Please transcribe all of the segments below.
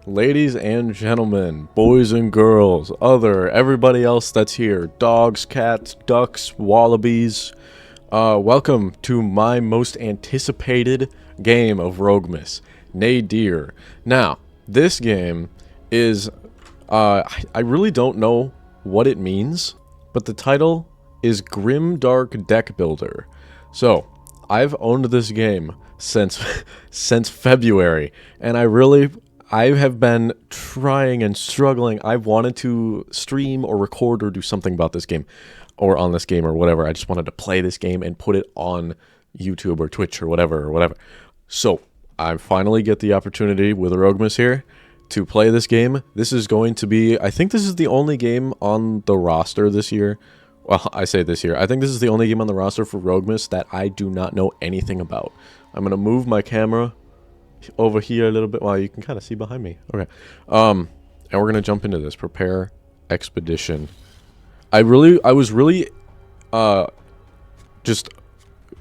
Ladies and gentlemen, boys and girls, everybody else that's here, dogs, cats, ducks, wallabies, welcome to my most anticipated game of Roguemas, Nadir. Now, this game is, I really don't know what it means, but the title is Grim Dark Deck Builder. So, I've owned this game since February, and I have been trying and struggling. I've wanted to stream or record or do something about this game or on this game or whatever. I just wanted to play this game and put it on YouTube or Twitch or whatever. So I finally get the opportunity with Roguemas here to play this game. This is going to be, I think this is the only game on the roster this year. Well, I say this year. I think this is the only game on the roster for Roguemas that I do not know anything about. I'm going to move my camera over here a little bit. Well, you can kind of see behind me. Okay. And we're gonna jump into this. Prepare expedition. I was really just,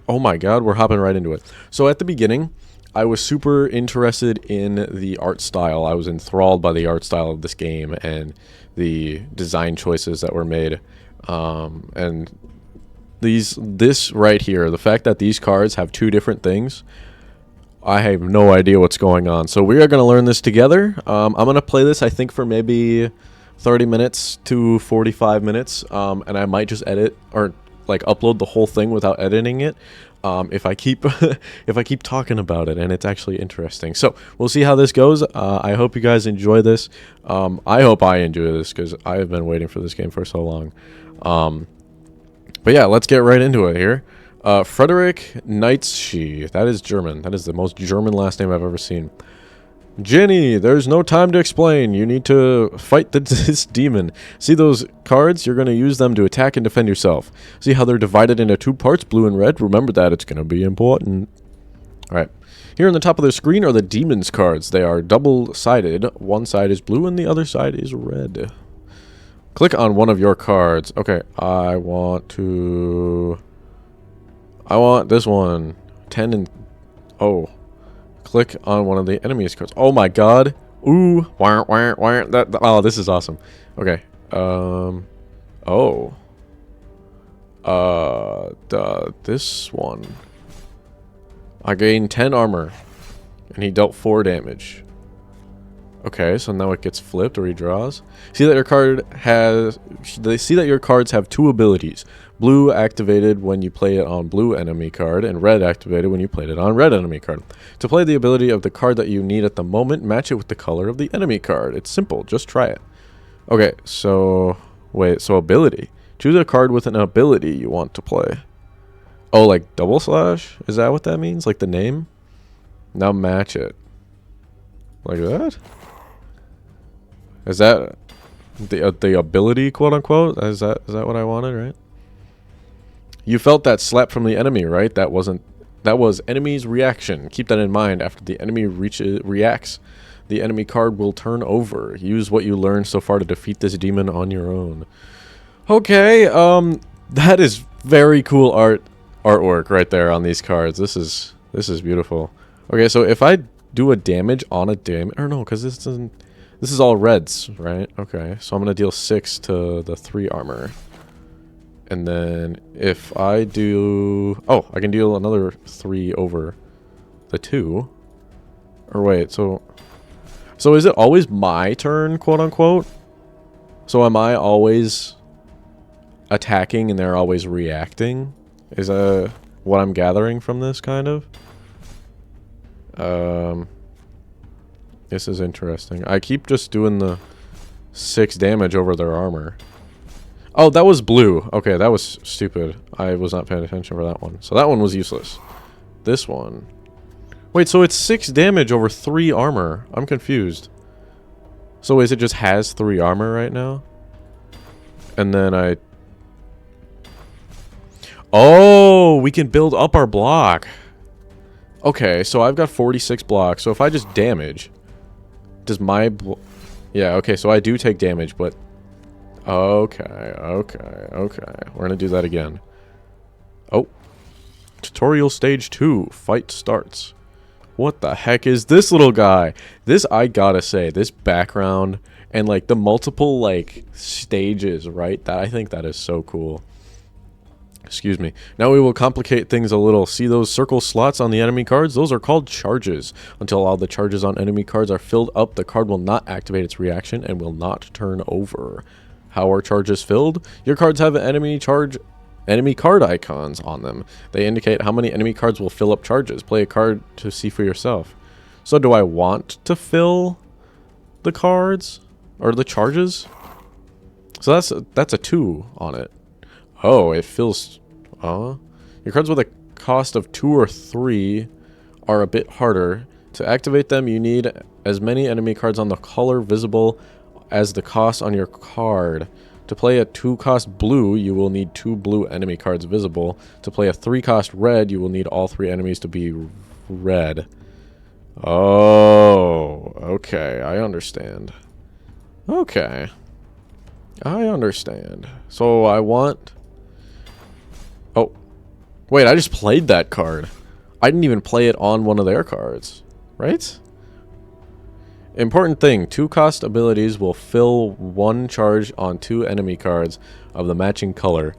oh my god, we're hopping right into it. So at the beginning, I was super interested in the art style. I was enthralled by the art style of this game and the design choices that were made. And this right here, the fact that these cards have two different things, I have no idea what's going on. So we are going to learn this together. I'm going to play this, I think, for maybe 30 minutes to 45 minutes. And I might just edit or like upload the whole thing without editing it. If I keep if I keep talking about it and it's actually interesting. So we'll see how this goes. I hope you guys enjoy this. I hope I enjoy this because I have been waiting for this game for so long. But yeah, let's get right into it here. Frederick Nietzsche. That is German. That is the most German last name I've ever seen. Jenny, there's no time to explain. You need to fight this demon. See those cards? You're going to use them to attack and defend yourself. See how they're divided into two parts, blue and red? Remember that. It's going to be important. Alright. Here on the top of the screen are the demon's cards. They are double-sided. One side is blue and the other side is red. Click on one of your cards. Okay, I want this one. 10 and... Oh. Click on one of the enemy's cards. Oh my god. Ooh. Oh, this is awesome. Okay. Oh. This one. I gained 10 armor. And he dealt 4 damage. Okay, so now it gets flipped or he draws. See that your card has... They see that your cards have 2 abilities. Blue activated when you play it on blue enemy card, and red activated when you played it on red enemy card. To play the ability of the card that you need at the moment, match it with the color of the enemy card. It's simple, just try it. Okay, so... Wait, so ability. Choose a card with an ability you want to play. Oh, like double slash? Is that what that means? Like the name? Now match it. Like that? Is that the ability, quote unquote? Is that what I wanted, right? You felt that slap from the enemy, right? That was enemy's reaction. Keep that in mind. After the enemy reacts, the enemy card will turn over. Use what you learned so far to defeat this demon on your own. Okay, that is very cool artwork right there on these cards. This is beautiful. Okay, so if I do a damage on a damage, or no, because this is all reds, right? Okay, so I'm gonna deal 6 to the 3 armor. And then if I do... Oh, I can deal another 3 over the 2. Or wait, so is it always my turn, quote unquote? So am I always attacking and they're always reacting? Is that what I'm gathering from this, kind of? This is interesting. I keep just doing the 6 damage over their armor. Oh, that was blue. Okay, that was stupid. I was not paying attention for that one. So that one was useless. This one. Wait, so it's 6 damage over 3 armor. I'm confused. So is it just has 3 armor right now? And then I... Oh, we can build up our block. Okay, so I've got 46 blocks. So if I just damage... Does my... Yeah, okay, so I do take damage, but... Okay. We're gonna do that again. Oh. Tutorial stage 2. Fight starts. What the heck is this little guy? This, I gotta say, this background and like the multiple like stages, right? That, I think that is so cool. Excuse me. Now we will complicate things a little. See those circle slots on the enemy cards? Those are called charges. Until all the charges on enemy cards are filled up, the card will not activate its reaction and will not turn over. How are charges filled? Your cards have enemy card icons on them. They indicate how many enemy cards will fill up charges. Play a card to see for yourself. So do I want to fill the cards or the charges? So that's a 2 on it. Oh, it fills... your cards with a cost of 2 or 3 are a bit harder. To activate them, you need as many enemy cards on the color visible as the cost on your card. To play a 2-cost blue, you will need 2 blue enemy cards visible. To play a 3-cost red, you will need all 3 enemies to be red. Oh, okay, I understand. Okay. I understand. So I want... Oh, wait, I just played that card. I didn't even play it on one of their cards, right? Important thing, 2-cost abilities will fill 1 charge on 2 enemy cards of the matching color.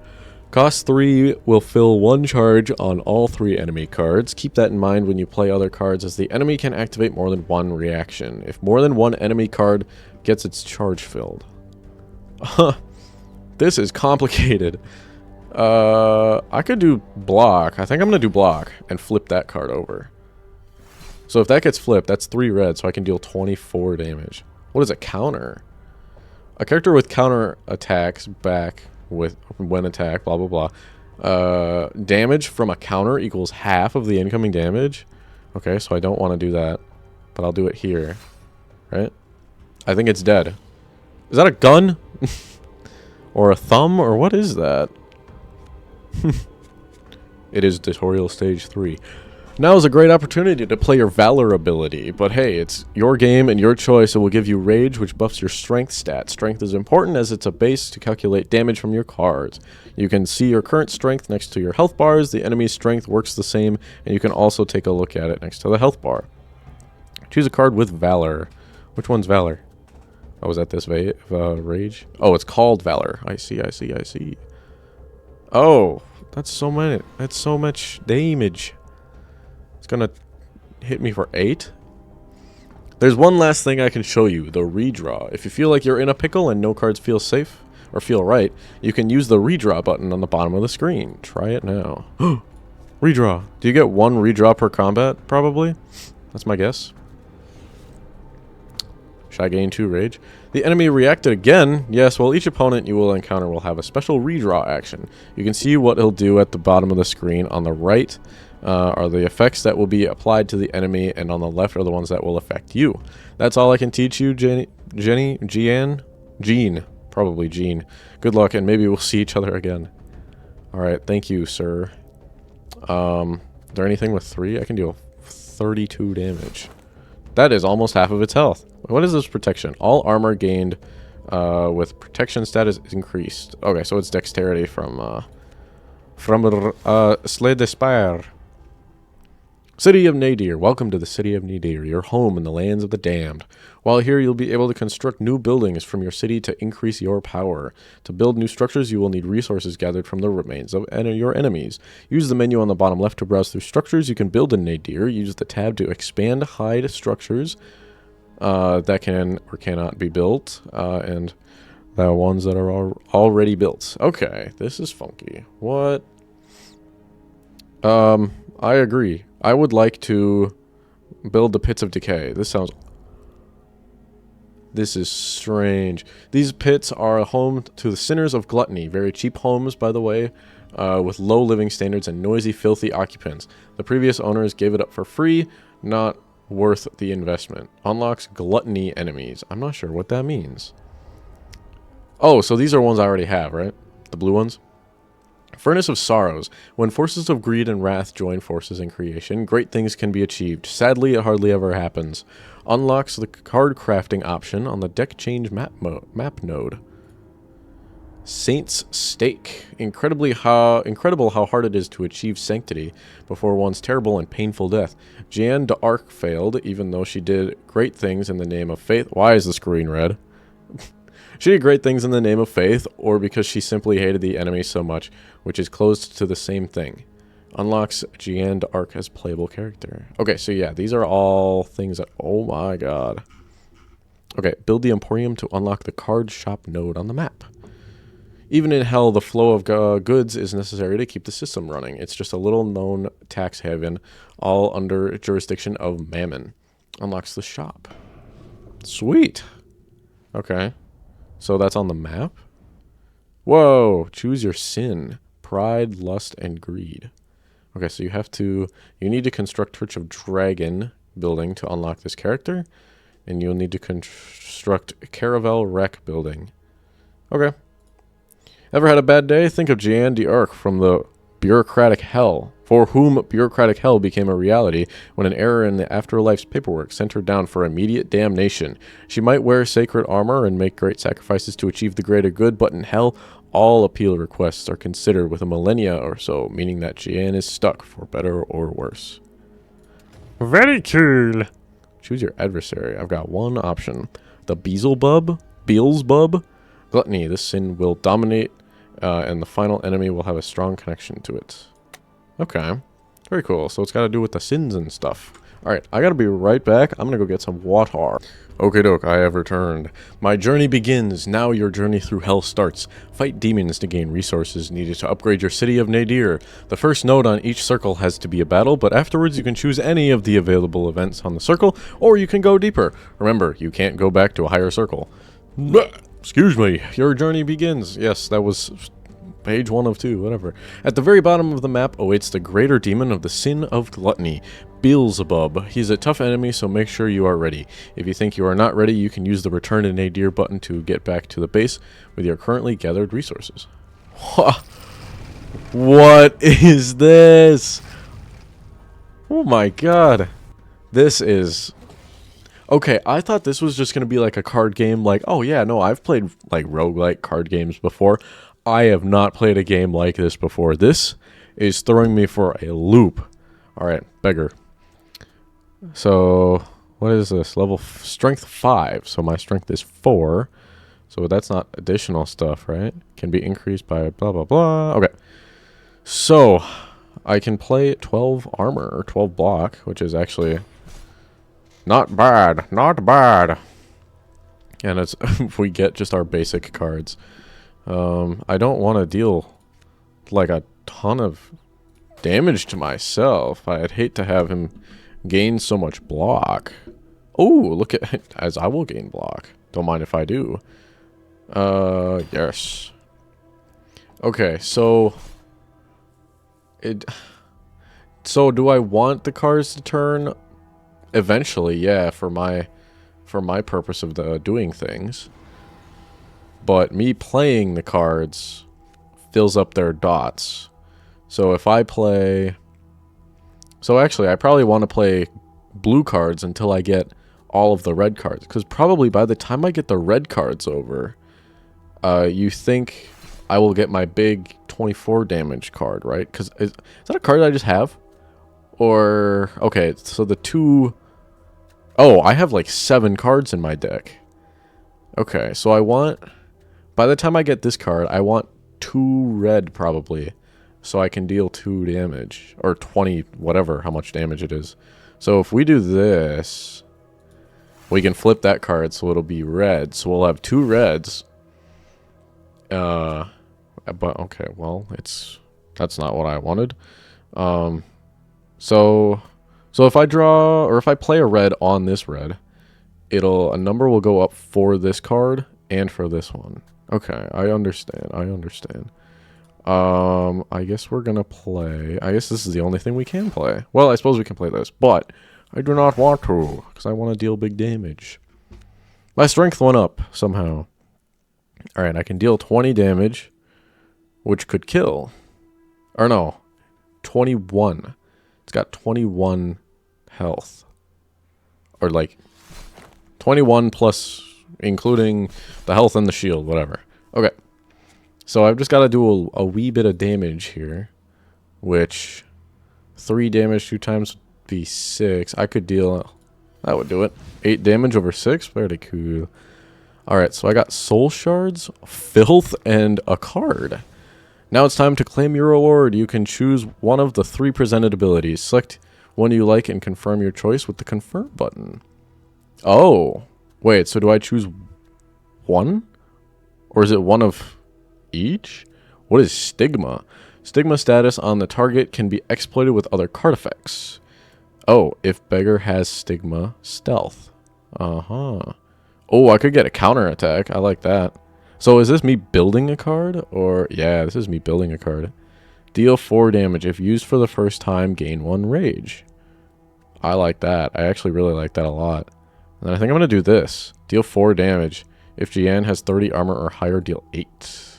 Cost 3 will fill 1 charge on all 3 enemy cards. Keep that in mind when you play other cards, as the enemy can activate more than 1 reaction if more than 1 enemy card gets its charge filled. This is complicated. I could do block. I think I'm going to do block and flip that card over. So if that gets flipped, that's 3 red, so I can deal 24 damage. What is a counter? A character with counter attacks back with when attacked, blah, blah, blah. Damage from a counter equals half of the incoming damage. Okay, so I don't want to do that, but I'll do it here, right? I think it's dead. Is that a gun? Or a thumb? Or what is that? It is tutorial stage 3. Now is a great opportunity to play your Valor ability, but hey, it's your game and your choice. It will give you Rage, which buffs your Strength stat. Strength is important as it's a base to calculate damage from your cards. You can see your current strength next to your health bars. The enemy's strength works the same, and you can also take a look at it next to the health bar. Choose a card with Valor. Which one's Valor? Oh, is that this Rage? Oh, it's called Valor. I see, I see, I see. Oh, that's so many. That's so much damage. It's gonna hit me for 8. There's one last thing I can show you, the redraw. If you feel like you're in a pickle and no cards feel safe or feel right, you can use the redraw button on the bottom of the screen. Try it now. Redraw. Do you get 1 redraw per combat? Probably. That's my guess. Should I gain 2 rage? The enemy reacted again. Yes, well, each opponent you will encounter will have a special redraw action. You can see what he'll do at the bottom of the screen. On the right are the effects that will be applied to the enemy, and on the left are the ones that will affect you. That's all I can teach you, Jean? Probably Jean. Good luck, and maybe we'll see each other again. Alright, thank you, sir. Is there anything with 3? I can deal 32 damage. That is almost half of its health. What is this protection? All armor gained with protection status increased. Okay, so it's dexterity from Slay d'Espire. City of Nadir. Welcome to the City of Nadir, your home in the lands of the damned. While here, you'll be able to construct new buildings from your city to increase your power. To build new structures, you will need resources gathered from the remains of your enemies. Use the menu on the bottom left to browse through structures you can build in Nadir. Use the tab to expand, hide structures that can or cannot be built, and the ones that are already built. Okay, this is funky. What? I agree. I would like to build the Pits of Decay. This is strange. These pits are a home to the sinners of gluttony. Very cheap homes, by the way, with low living standards and noisy, filthy occupants. The previous owners gave it up for free, not worth the investment. Unlocks gluttony enemies. I'm not sure what that means. Oh, so these are ones I already have, right? The blue ones? Furnace of Sorrows. When forces of greed and wrath join forces in creation, great things can be achieved. Sadly, it hardly ever happens. Unlocks the card crafting option on the deck change map node. Saint's Stake. Incredible how hard it is to achieve sanctity before one's terrible and painful death. Jeanne d'Arc failed, even though she did great things in the name of faith. Why is the screen red? She did great things in the name of faith, or because she simply hated the enemy so much, which is close to the same thing. Unlocks Jeanne d'Arc as playable character. Okay, so yeah, these are all things that... Oh my god. Okay, build the Emporium to unlock the card shop node on the map. Even in hell, the flow of goods is necessary to keep the system running. It's just a little-known tax haven, all under jurisdiction of Mammon. Unlocks the shop. Sweet. Okay. So that's on the map? Whoa! Choose your sin. Pride, lust, and greed. Okay, so you need to construct Church of Dragon building to unlock this character. And you'll need to construct Caravel Wreck building. Okay. Ever had a bad day? Think of Jeanne d'Arc from the bureaucratic hell, for whom bureaucratic hell became a reality when an error in the afterlife's paperwork sent her down for immediate damnation. She might wear sacred armor and make great sacrifices to achieve the greater good, but in hell, all appeal requests are considered with a millennia or so, meaning that Jeanne is stuck for better or worse. Very cool. Choose your adversary. I've got one option. The Beelzebub? Gluttony. This sin will dominate, and the final enemy will have a strong connection to it. Okay. Very cool. So it's got to do with the sins and stuff. Alright, I gotta be right back. I'm gonna go get some water. Okay, doke, I have returned. My journey begins. Now your journey through hell starts. Fight demons to gain resources needed to upgrade your city of Nadir. The first node on each circle has to be a battle, but afterwards you can choose any of the available events on the circle, or you can go deeper. Remember, you can't go back to a higher circle. Excuse me, your journey begins. Yes, that was page 1 of 2, whatever. At the very bottom of the map awaits the greater demon of the sin of gluttony, Beelzebub. He's a tough enemy, so make sure you are ready. If you think you are not ready, you can use the Return to Nadir button to get back to the base with your currently gathered resources. What is this? Oh my god. This is... Okay, I thought this was just going to be like a card game, like, oh yeah, no, I've played like roguelike card games before. I have not played a game like this before. This is throwing me for a loop. Alright, beggar. So, what is this? Level strength 5. So my strength is 4. So that's not additional stuff, right? Can be increased by blah, blah, blah. Okay. So, I can play 12 armor, or 12 block, which is actually not bad. Not bad. And it's we get just our basic cards. I don't want to deal like a ton of damage to myself. I'd hate to have him gain so much block. Oh, look at as I will gain block. Don't mind if I do. Yes. Okay, so do I want the cards to turn? Eventually, yeah, for my purpose of doing things. But me playing the cards fills up their dots. So if I play... So actually, I probably want to play blue cards until I get all of the red cards. Because probably by the time I get the red cards over, you think I will get my big 24 damage card, right? Because is that a card I just have? Or... Okay, so the two... Oh, I have like 7 cards in my deck. Okay, so I want... By the time I get this card, I want 2 red, probably. So I can deal 2 damage. Or 20, whatever, how much damage it is. So if we do this... We can flip that card, so it'll be red. So we'll have 2 reds. But, okay, well, that's not what I wanted. So if I draw, or if I play a red on this red, a number will go up for this card and for this one. Okay, I understand. I guess we're gonna play... I guess this is the only thing we can play. Well, I suppose we can play this, but I do not want to, because I want to deal big damage. My strength went up, somehow. Alright, I can deal 20 damage, which could kill. Or no, 21. It's got 21 health. Or like, 21 plus... including the health and the shield, whatever. Okay. So I've just got to do a wee bit of damage here, which 3 damage 2 times would be 6. I could deal... That would do it. 8 damage over 6? Very cool. Alright, so I got soul shards, filth, and a card. Now it's time to claim your reward. You can choose one of the 3 presented abilities. Select one you like and confirm your choice with the confirm button. Oh. Wait, so do I choose one? Or is it one of each? What is stigma? Stigma status on the target can be exploited with other card effects. Oh, if beggar has stigma, stealth. Uh-huh. Oh, I could get a counter attack. I like that. So is this me building a card? Or, yeah, this is me building a card. Deal 4 damage. If used for the first time, gain 1 rage. I like that. I actually really like that a lot. And then I think I'm going to do this. Deal 4 damage. If Jian has 30 armor or higher, deal 8.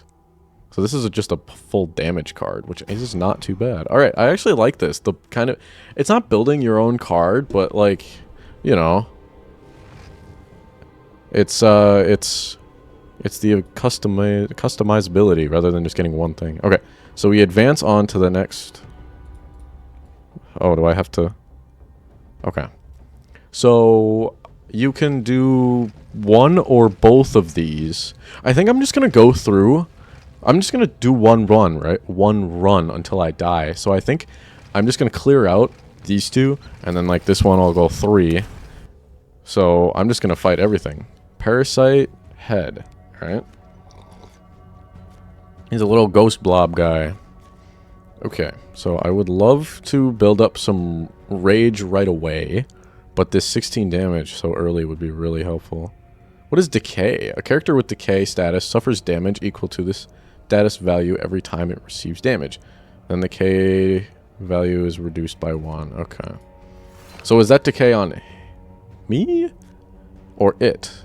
So this is just a full damage card, which is not too bad. Alright, I actually like this. The kind of... It's not building your own card, but like, you know... It's the customizability rather than just getting one thing. Okay, so we advance on to the next... Oh, do I have to... Okay. So, you can do one or both of these. I think I'm just going to go through... I'm just going to do one run, right? One run until I die. So I think I'm just going to clear out these 2, and then like this one I'll go 3. So I'm just going to fight everything. Parasite, head, alright? He's a little ghost blob guy. Okay, so I would love to build up some rage right away, but this 16 damage so early would be really helpful. What is decay? A character with decay status suffers damage equal to this status value every time it receives damage. Then the decay value is reduced by 1. Okay. So is that decay on me? Or it?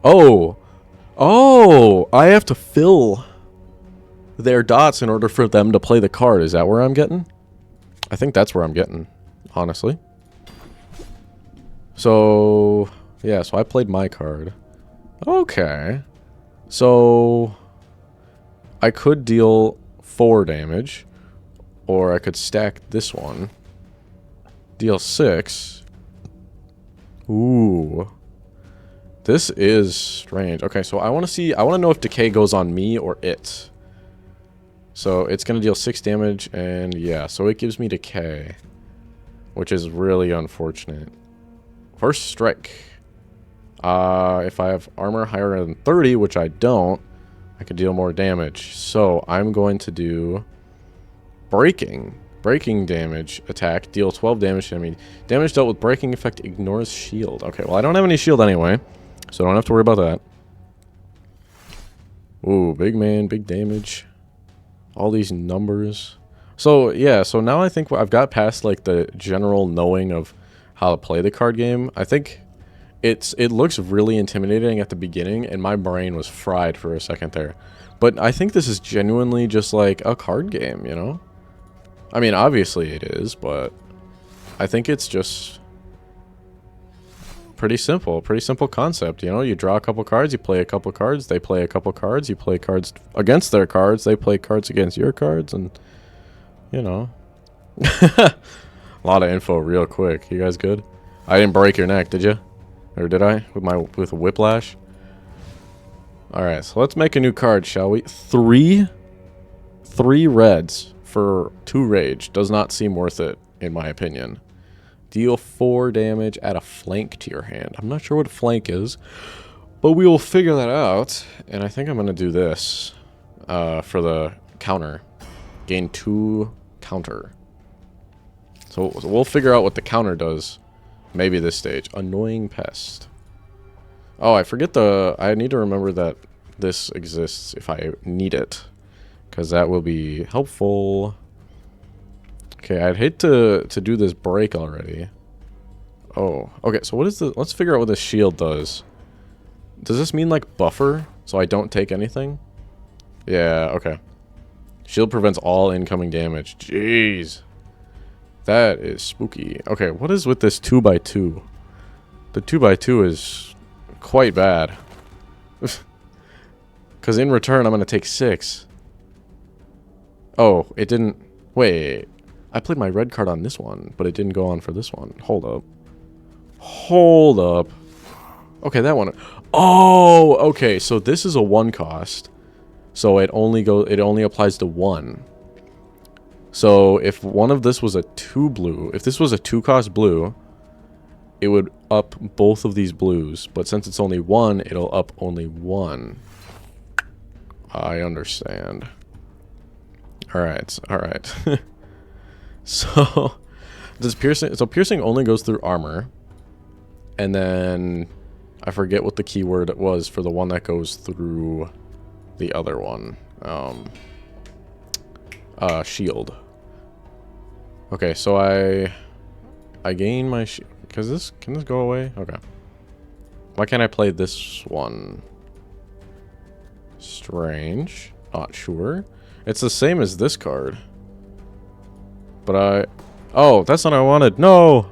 Oh! Oh! I have to fill their dots in order for them to play the card. Is that where I'm getting? I think that's where I'm getting, honestly. So, yeah, so I played my card. Okay. So, I could deal 4 damage, or I could stack this one. Deal 6. Ooh. This is strange. Okay, so I want to know if decay goes on me or it. So, it's going to deal 6 damage, and yeah, so it gives me decay, which is really unfortunate. First strike. If I have armor higher than 30, which I don't, I could deal more damage. So I'm going to do breaking. Breaking damage attack. Deal 12 damage to enemy. Damage dealt with breaking effect ignores shield. Okay, well I don't have any shield anyway, so I don't have to worry about that. Ooh, big man, big damage. All these numbers. So yeah, so now I think I've got past like the general knowing of how to play the card game. I think it looks really intimidating at the beginning, and my brain was fried for a second there. But I think this is genuinely just like a card game, you know? I mean, obviously it is, but I think it's just pretty simple concept, you know? You draw a couple cards, you play a couple cards, they play a couple cards, you play cards against their cards, they play cards against your cards, and, you know. A lot of info real quick. You guys good? I didn't break your neck, did you? Or did I? With a whiplash? Alright, so let's make a new card, shall we? 3 reds for 2 rage. Does not seem worth it, in my opinion. Deal 4 damage, add a flank to your hand. I'm not sure what a flank is, but we will figure that out. And I think I'm going to do this for the counter. Gain 2 counter. So we'll figure out what the counter does. Maybe this stage. Annoying pest. Oh, I forget I need to remember that this exists if I need it, because that will be helpful. Okay, I'd hate to do this break already. Oh, okay, so what is the... Let's figure out what this shield does. Does this mean, like, buffer, so I don't take anything? Yeah, okay. Shield prevents all incoming damage. Jeez. That is spooky. Okay, what is with this 2x2? The 2x2 is quite bad. Because Because in return, I'm going to take 6. Oh, it didn't... Wait. I played my red card on this one, but it didn't go on for this one. Hold up. Hold up. Okay, that one... Oh, okay. So this is a 1 cost. So it only applies to 1. So if one of this was a 2 blue... If this was a 2 cost blue, it would up both of these blues. But since it's only 1, it'll up only 1. I understand. Alright, alright. So, does piercing... So piercing only goes through armor. And then... I forget what the keyword was for the one that goes through the other one. Shield. Okay, so I gain my shield. Can this go away? Okay. Why can't I play this one? Strange. Not sure. It's the same as this card. But oh, that's what I wanted. No!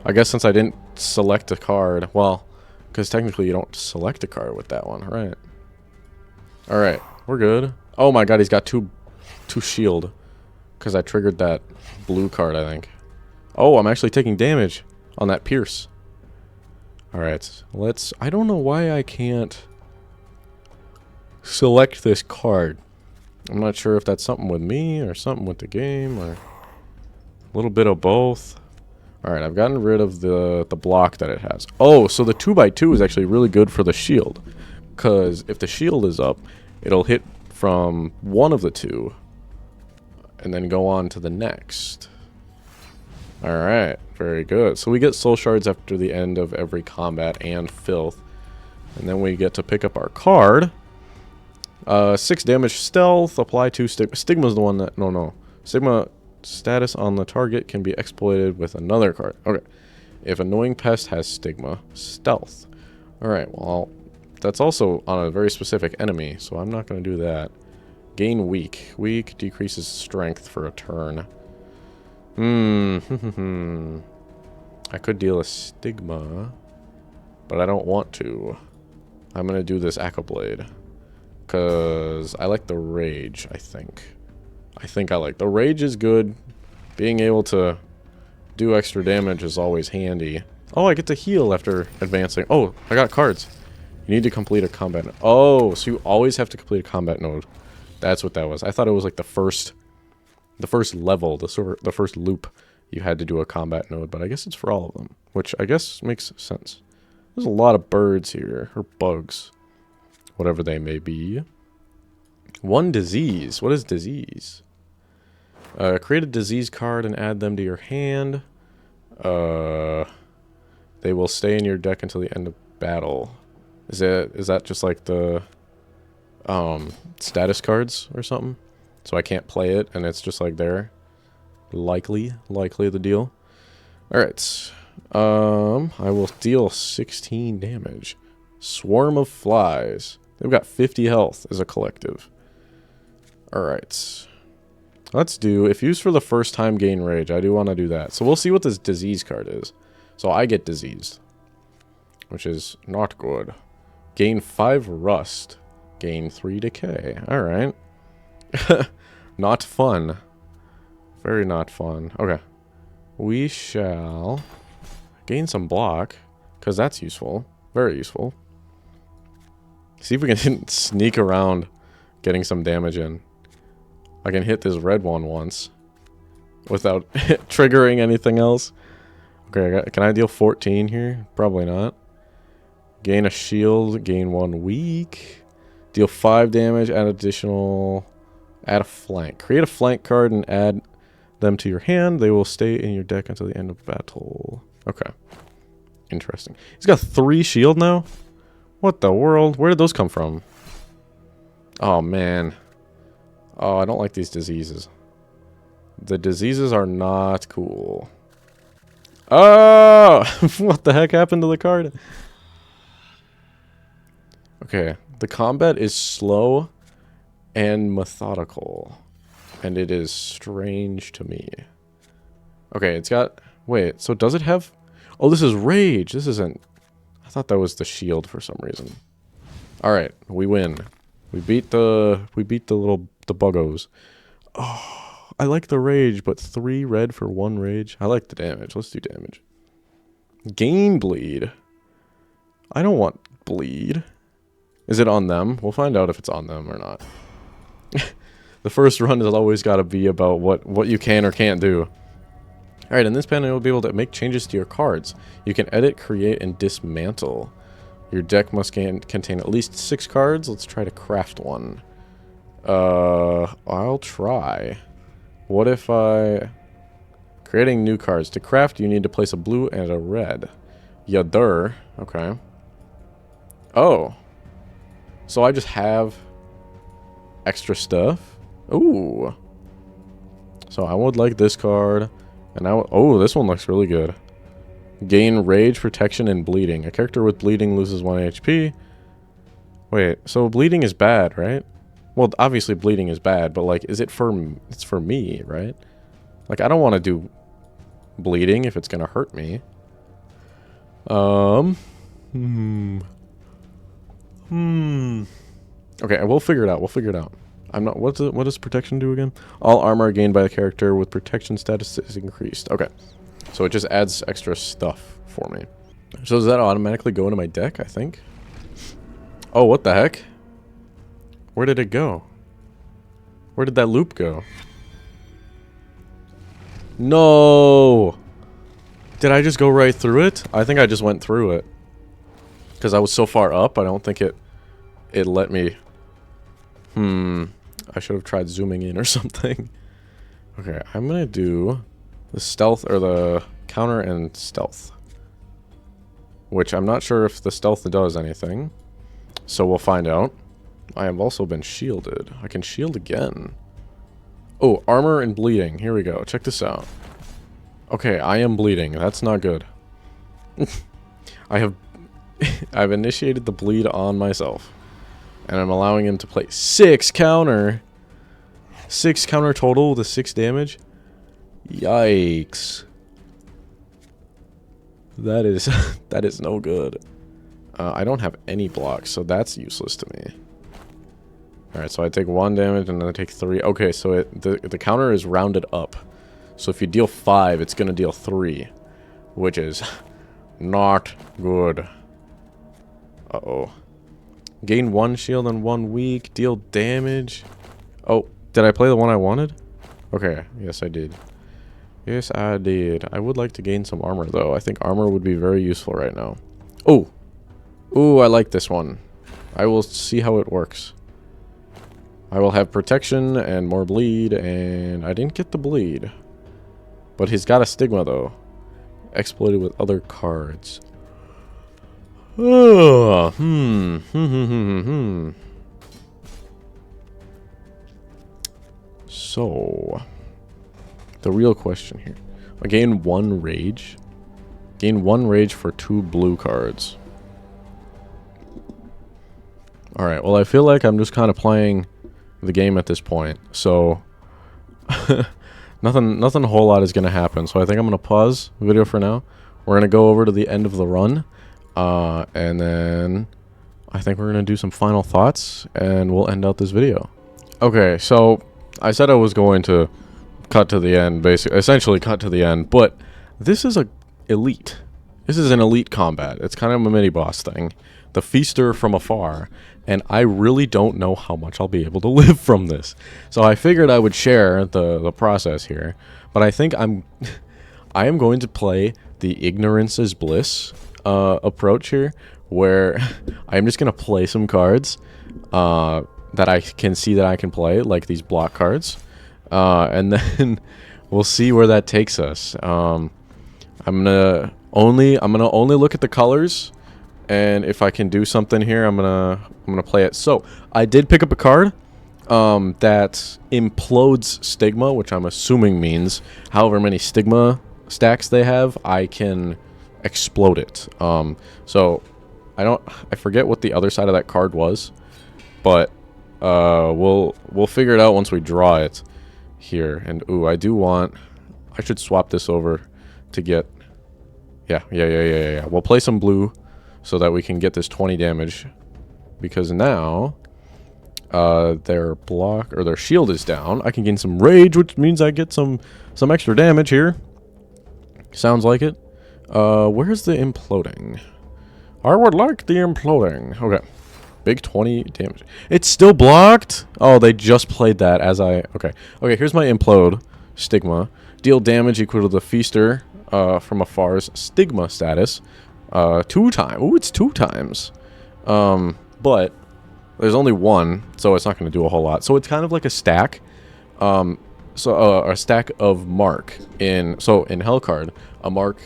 I guess since I didn't select a card, well, because technically you don't select a card with that one, right? Alright, we're good. Oh my god, he's got two shield. Because I triggered that blue card, I think. Oh, I'm actually taking damage on that pierce. Alright, I don't know why I can't select this card. I'm not sure if that's something with me or something with the game or a little bit of both. Alright, I've gotten rid of the block that it has. Oh, so the 2x2 is actually really good for the shield. Because if the shield is up, it'll hit from one of the 2 and then go on to the next. Alright, very good. So we get soul shards after the end of every combat and filth. And then we get to pick up our card. 6 damage stealth, apply 2 stigma. Stigma's the one that... No. Stigma status on the target can be exploited with another card. Okay. If annoying pest has stigma, stealth. Alright, well, that's also on a very specific enemy, so I'm not going to do that. Gain weak. Weak decreases strength for a turn. I could deal a stigma, but I don't want to. I'm going to do this Accolade. Because I like the rage, I think. The rage is good. Being able to do extra damage is always handy. Oh, I get to heal after advancing. Oh, I got cards. You need to complete a combat node. Oh, so you always have to complete a combat node. That's what that was. I thought it was like the first level, the first loop you had to do a combat node, but I guess it's for all of them, which I guess makes sense. There's a lot of birds here, or bugs. Whatever they may be. 1 disease. What is disease? Create a disease card and add them to your hand. They will stay in your deck until the end of battle. Is that just like the status cards or something? So I can't play it and it's just like there. Likely the deal. Alright. I will deal 16 damage. Swarm of flies. They've got 50 health as a collective. Alright. Let's do, if used for the first time, gain rage. I do want to do that. So we'll see what this disease card is. So I get diseased, which is not good. Gain 5 rust. Gain 3 decay. Alright. Not fun. Very not fun. Okay. We shall gain some block, because that's useful. Very useful. See if we can sneak around getting some damage in. I can hit this red one once without triggering anything else. Okay, can I deal 14 here? Probably not. Gain a shield, gain 1 weak. Deal 5 damage, add a flank. Create a flank card and add them to your hand. They will stay in your deck until the end of battle. Okay. Interesting. He's got 3 shield now? What the world? Where did those come from? Oh, man. Oh, I don't like these diseases. The diseases are not cool. Oh! What the heck happened to the card? Okay. The combat is slow and methodical. And it is strange to me. Okay, it's got... Wait, so does it have... Oh, this is rage. This isn't... I thought that was the shield for some reason. Alright, we win. We beat the buggos. Oh, I like the rage, but 3 red for 1 rage. I like the damage. Let's do damage. Gain bleed. I don't want bleed. Is it on them? We'll find out if it's on them or not. The first run has always got to be about what you can or can't do. Alright, in this panel you'll be able to make changes to your cards. You can edit, create, and dismantle. Your deck must contain at least 6 cards. Let's try to craft one. I'll try. What if creating new cards. To craft, you need to place a blue and a red. Yadur. Okay. Oh. So I just have extra stuff? Ooh. So I would like this card. And oh, this one looks really good. Gain rage, protection, and bleeding. A character with bleeding loses 1 HP. Wait, so bleeding is bad, right? Well, obviously bleeding is bad, but like, it's for me, right? Like, I don't want to do bleeding if it's gonna hurt me. Okay, we'll figure it out. We'll figure it out. I'm not. What does protection do again? All armor gained by the character with protection status is increased. Okay, so it just adds extra stuff for me. So does that automatically go into my deck? I think. Oh, what the heck? Where did it go? Where did that loop go? No! Did I just go right through it? I think I just went through it. Because I was so far up, I don't think it let me... I should have tried zooming in or something. Okay, I'm gonna do the stealth, or the counter and stealth. Which I'm not sure if the stealth does anything. So we'll find out. I have also been shielded. I can shield again. Oh, armor and bleeding. Here we go. Check this out. Okay, I am bleeding. That's not good. I've initiated the bleed on myself. And I'm allowing him to play 6 counter. 6 counter total with a 6 damage. Yikes. That is no good. I don't have any blocks, so that's useless to me. Alright, so I take 1 damage and then I take 3. Okay, so the counter is rounded up. So if you deal 5, it's going to deal 3. Which is not good. Uh-oh. Gain 1 shield and 1 weak. Deal damage. Oh, did I play the one I wanted? Okay, yes I did. Yes I did. I would like to gain some armor though. I think armor would be very useful right now. Oh! Ooh, I like this one. I will see how it works. I will have protection and more bleed, and I didn't get the bleed. But he's got a stigma though. Exploited with other cards. Oh, So, the real question here. I gain 1 rage. Gain 1 rage for 2 blue cards. Alright, well I feel like I'm just kind of playing the game at this point. So, nothing a whole lot is going to happen. So I think I'm going to pause the video for now. We're going to go over to the end of the run. And then I think we're going to do some final thoughts and we'll end out this video. Okay, so I said I was going to cut to the end, essentially cut to the end, but this is elite. This is an elite combat. It's kind of a mini boss thing. The Feaster from afar, and I really don't know how much I'll be able to live from this. So I figured I would share the process here, but I think I am going to play the ignorance is bliss approach here, where I'm just going to play some cards that I can see that I can play, like these block cards, and then we'll see where that takes us. I'm gonna only look at the colors, and if I can do something here, I'm gonna play it. So I did pick up a card that implodes stigma, which I'm assuming means however many stigma stacks they have, I can explode it. So I forget what the other side of that card was, but we'll figure it out once we draw it here. And ooh, I should swap this over to get yeah. We'll play some blue so that we can get this 20 damage, because now their block or their shield is down. I can gain some rage, which means I get some extra damage here. Sounds like it. Where's the imploding? I would like the imploding. Okay. Big 20 damage. It's still blocked? Oh, they just played that as I... Okay. Okay, here's my implode. Stigma. Deal damage equal to the feaster from afar's stigma status. 2 times. Ooh, it's 2 times. But there's only 1, so it's not going to do a whole lot. So it's kind of like a stack. A stack of mark. In Hellcard, a mark...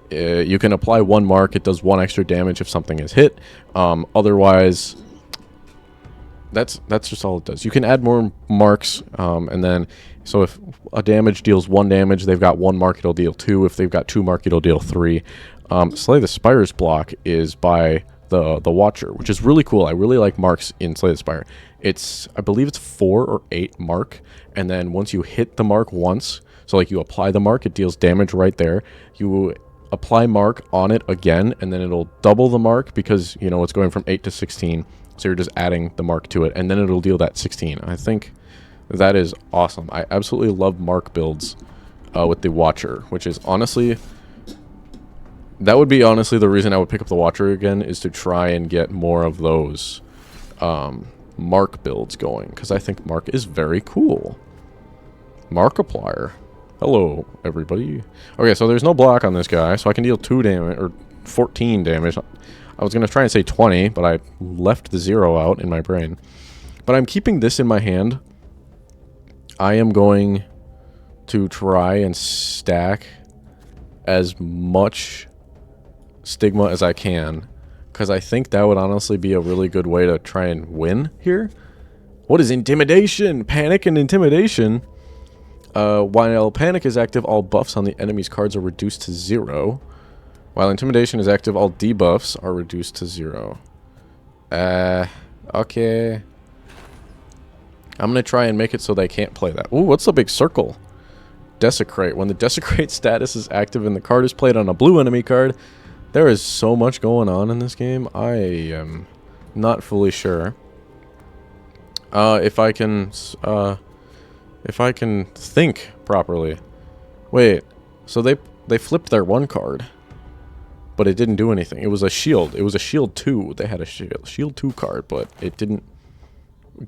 you can apply 1 mark. It does 1 extra damage if something is hit. Otherwise... That's just all it does. You can add more marks, and then, so if a damage deals 1 damage, they've got 1 mark, it'll deal 2. If they've got 2 mark, it'll deal 3. Slay the Spire's block is by the Watcher, which is really cool. I really like marks in Slay the Spire. I believe it's 4 or 8 mark, and then once you hit the mark once, so like you apply the mark, it deals damage right there. You apply mark on it again, and then it'll double the mark because, you know, it's going from 8 to 16. So you're just adding the mark to it, and then it'll deal that 16. I think that is awesome. I absolutely love mark builds with the Watcher, which is honestly... That would be honestly the reason I would pick up the Watcher again, is to try and get more of those mark builds going, because I think mark is very cool. Markiplier. Hello, everybody. Okay, so there's no block on this guy, so I can deal 2 damage, or 14 damage. I was going to try and say 20, but I left the 0 out in my brain. But I'm keeping this in my hand. I am going to try and stack as much stigma as I can, because I think that would honestly be a really good way to try and win here. What is intimidation? Panic and intimidation. While panic is active, all buffs on the enemy's cards are reduced to 0. While intimidation is active, all debuffs are reduced to 0. Okay. I'm going to try and make it so they can't play that. Ooh, what's the big circle? Desecrate. When the Desecrate status is active and the card is played on a blue enemy card, there is so much going on in this game. I am not fully sure. If I can think properly. Wait, so they flipped their 1 card. But it didn't do anything. It was a shield. It was a shield 2. They had a shield 2 card, but it didn't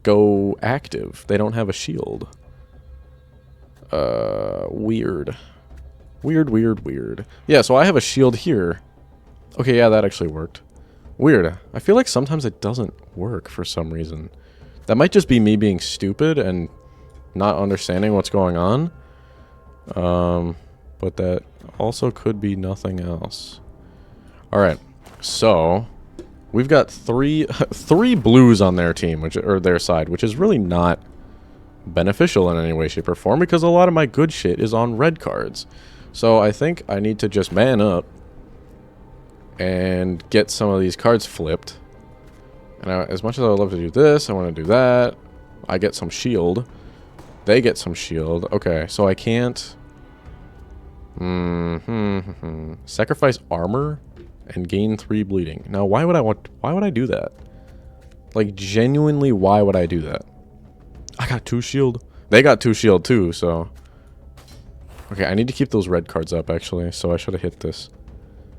go active. They don't have a shield. Weird. Weird. Yeah, so I have a shield here. Okay, yeah, that actually worked. Weird. I feel like sometimes it doesn't work for some reason. That might just be me being stupid and not understanding what's going on. But that also could be nothing else. Alright, so we've got three blues on their team, or their side, which is really not beneficial in any way, shape, or form, because a lot of my good shit is on red cards. So I think I need to just man up and get some of these cards flipped. And as much as I would love to do this, I want to do that. I get some shield. They get some shield. Okay, so I can't... Sacrifice armor and gain 3 bleeding. Now, why would I do that? Like, genuinely, why would I do that? I got 2 shield. They got 2 shield too, so... Okay, I need to keep those red cards up, actually, so I should have hit this.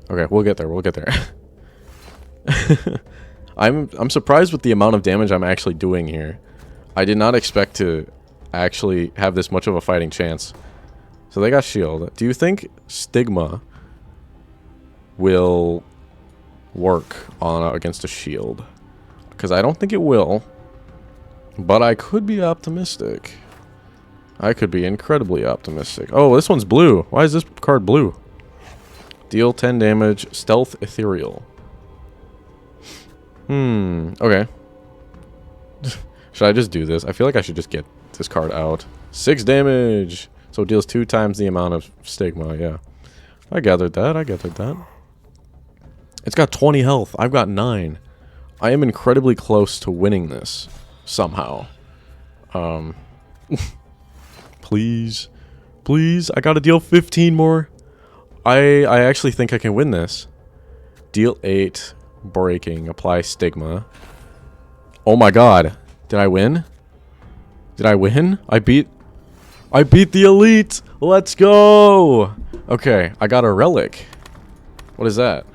Okay, we'll get there. I'm surprised with the amount of damage I'm actually doing here. I did not expect to actually have this much of a fighting chance. So they got shield. Do you think Stigma will work on against a shield? Because I don't think it will. But I could be optimistic. I could be incredibly optimistic. Oh, this one's blue. Why is this card blue? Deal 10 damage. Stealth Ethereal. Okay. Should I just do this? I feel like I should just get this card out. 6 damage. So it deals 2 times the amount of stigma, yeah. I gathered that. It's got 20 health. I've got 9. I am incredibly close to winning this. Somehow. Please. Please. I gotta deal 15 more. I actually think I can win this. Deal 8. Breaking. Apply stigma. Oh my god. Did I win? Did I win? I beat the elite. Let's go. Okay, I got a relic. What is that?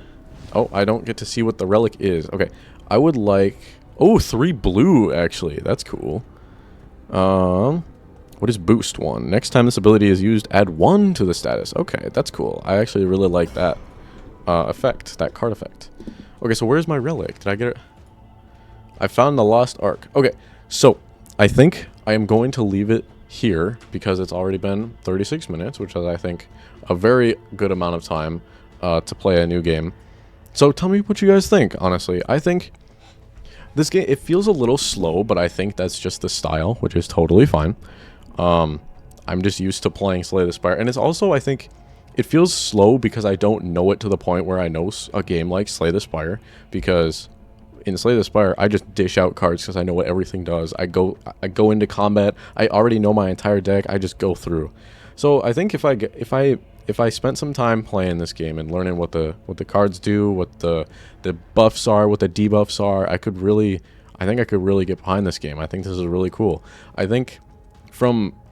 Oh, I don't get to see what the relic is. Okay, I would like... Oh, 3 blue, actually. That's cool. What is boost 1? Next time this ability is used, add 1 to the status. Okay, that's cool. I actually really like that effect, that card effect. Okay, so where's my relic? Did I get it? I found the lost ark. Okay, so I think I am going to leave it here because it's already been 36 minutes, which is, I think, a very good amount of time to play a new game. So tell me what you guys think, honestly. I think this game, it feels a little slow, but I think that's just the style, which is totally fine. I'm just used to playing Slay the Spire. And it's also, I think, it feels slow because I don't know it to the point where I know a game like Slay the Spire. Because in Slay the Spire, I just dish out cards because I know what everything does. I go into combat. I already know my entire deck. I just go through. So I think if I spent some time playing this game and learning what the cards do, what the buffs are, what the debuffs are, I think I could really get behind this game. I think this is really cool. I think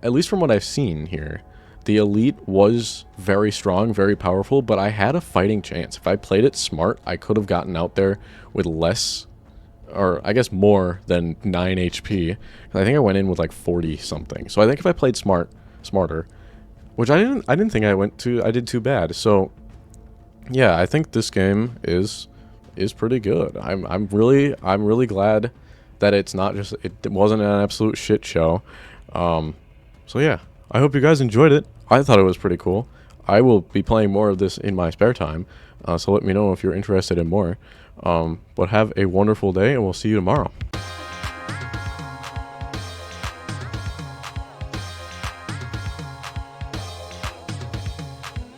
at least from what I've seen here, the elite was very strong, very powerful, but I had a fighting chance. If I played it smart, I could have gotten out there with less, or I guess more than 9 HP. I think I went in with like 40 something. So I think if I played smarter, which I didn't think I did too bad. So yeah, I think this game is pretty good. I'm really glad that it wasn't an absolute shit show. So yeah, I hope you guys enjoyed it. I thought it was pretty cool. I will be playing more of this in my spare time, so let me know if you're interested in more. But have a wonderful day, and we'll see you tomorrow.